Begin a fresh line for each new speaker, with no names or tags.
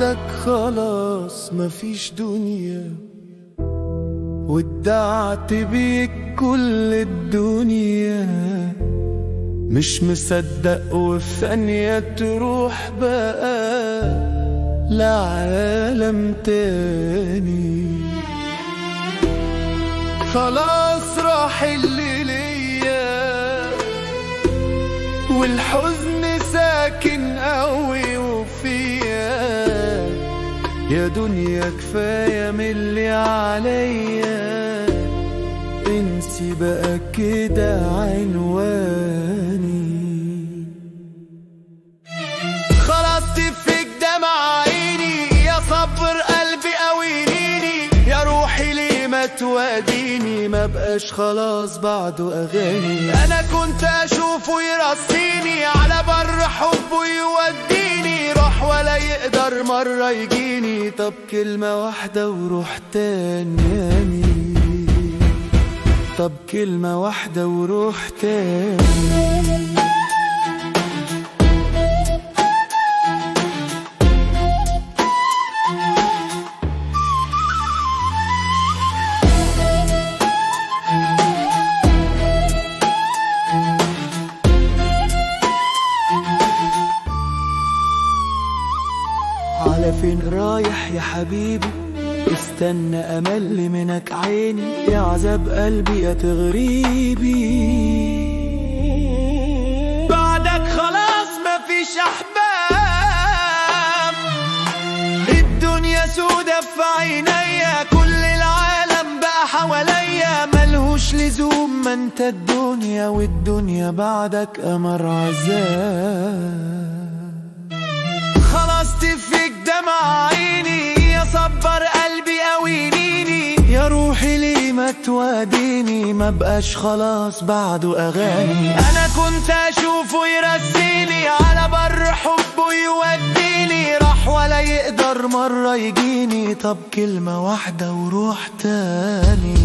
بعدك خلاص مفيش دنيا، ودعت بيك كل الدنيا. مش مصدق وفي ثانية تروح بقى لعالم تاني. خلاص راح اللي ليا والحزن ساكن قوي وفيا. يا دنيا كفاية من اللي عليا، انسي بقى كده عنواني. خلاص تفك دمع عيني، يا صبر قلبي قوينيني. يا روحي ليه ما تواديني، ما بقاش خلاص بعده اغاني. انا كنت اشوفه يرسيني، على بر حبه يوديني. راح ولا يقدر مرة يجيني، طب كلمة واحدة وروح تاني. طب كلمة واحدة وروح تاني. على فين رايح يا حبيبي؟ استنى امل منك عيني، يا عذاب قلبي يا تغريبي. بعدك خلاص مفيش احباب، الدنيا سودة في عينيا. كل العالم بقى حواليا، ملهوش لزوم ما انت الدنيا، والدنيا بعدك قمر عذاب. خلاص تفك دمع عيني، يا صبر قلبي قوينيني. يا روحي ليه ما تواديني، ما بقاش خلاص بعده اغاني. انا كنت اشوفه يرسيني، على بر حبه يوديني. راح ولا يقدر مرة يجيني، طب كلمة واحدة وروح تاني.